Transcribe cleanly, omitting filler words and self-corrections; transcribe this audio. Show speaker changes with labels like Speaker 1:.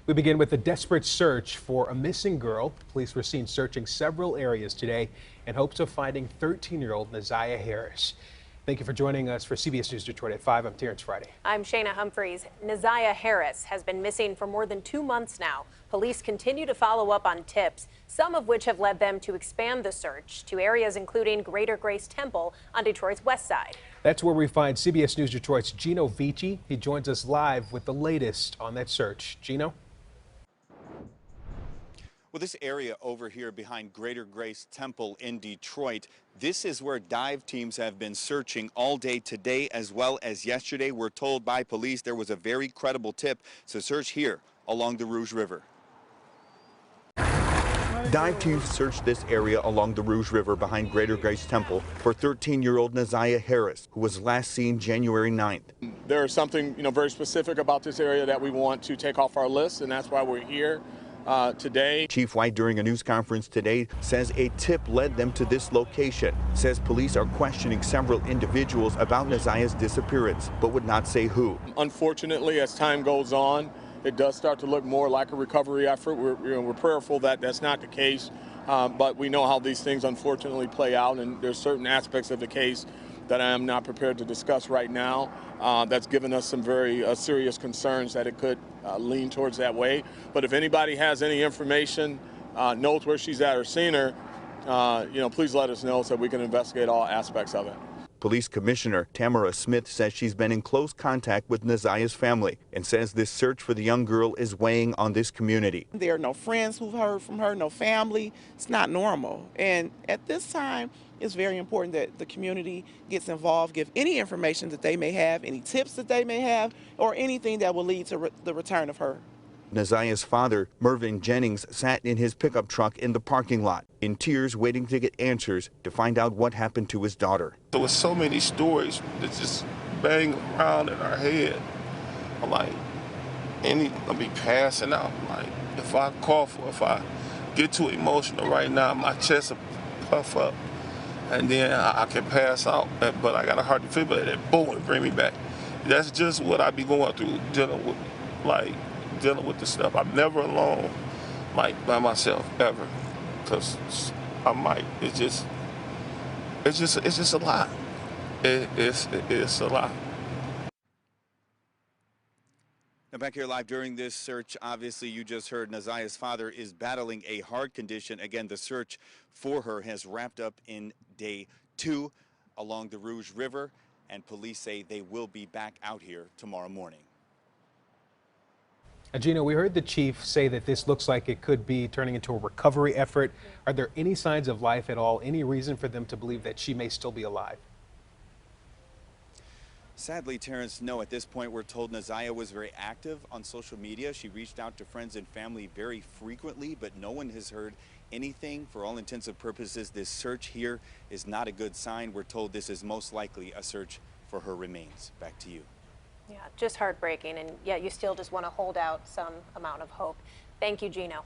Speaker 1: We begin with a desperate search for a missing girl. Police were seen searching several areas today in hopes of finding 13-year-old Neziah Harris. Thank you for joining us for CBS News Detroit at 5. I'm Terrence Friday.
Speaker 2: I'm Shayna Humphreys. Neziah Harris has been missing for more than 2 months now. Police continue to follow up on tips, some of which have led them to expand the search to areas including Greater Grace Temple on Detroit's west side.
Speaker 1: That's where we find CBS News Detroit's Gino Vici. He joins us live with the latest on that search. Gino?
Speaker 3: Well, this area over here behind Greater Grace Temple in Detroit, this is where dive teams have been searching all day today as well as yesterday. We're told by police there was a very credible tip to search here along the Rouge River. Dive teams searched this area along the Rouge River behind Greater Grace Temple for 13-year-old Neziah Harris, who was last seen January 9th.
Speaker 4: There is something, very specific about this area that we want to take off our list, and that's why we're here today.
Speaker 3: Chief White, during a news conference today, says a tip led them to this location. Says police are questioning several individuals about Neziah's disappearance, but would not say who.
Speaker 4: Unfortunately, as time goes on, it does start to look more like a recovery effort. We're prayerful that that's not the case, but we know how these things unfortunately play out, and there's certain aspects of the case that I am not prepared to discuss right now. That's given us some very serious concerns that it could lean towards that way. But if anybody has any information, knows where she's at or seen her, please let us know so we can investigate all aspects of it.
Speaker 3: Police Commissioner Tamara Smith says she's been in close contact with Neziah's family and says this search for the young girl is weighing on this community.
Speaker 5: There are no friends who've heard from her, no family. It's not normal. And at this time, it's very important that the community gets involved, give any information that they may have, any tips that they may have, or anything that will lead to the return of her.
Speaker 3: Neziah's father, Mervyn Jennings, sat in his pickup truck in the parking lot, in tears waiting to get answers to find out what happened to his daughter.
Speaker 6: There was so many stories that just bang around in our head. I'm like, I'll be passing out. Like, if I cough or if I get too emotional right now, my chest will puff up. And then I can pass out, but I got a heart defibrillator that boom, it bring me back. That's just what I be going through, dealing with the stuff. I'm never alone, by myself ever, because it's just a lot. It's a lot.
Speaker 3: Now back here live during this search, obviously you just heard Neziah's father is battling a heart condition. Again, the search for her has wrapped up in day 2 along the Rouge River, and police say they will be back out here tomorrow morning.
Speaker 1: Gino, we heard the chief say that this looks like it could be turning into a recovery effort. Are there any signs of life at all? Any reason for them to believe that she may still be alive?
Speaker 3: Sadly, Terrence, no. At this point, we're told Neziah was very active on social media. She reached out to friends and family very frequently, but no one has heard anything. For all intents and purposes, this search here is not a good sign. We're told this is most likely a search for her remains. Back to you.
Speaker 2: Yeah, just heartbreaking, and yet you still just want to hold out some amount of hope. Thank you, Gino.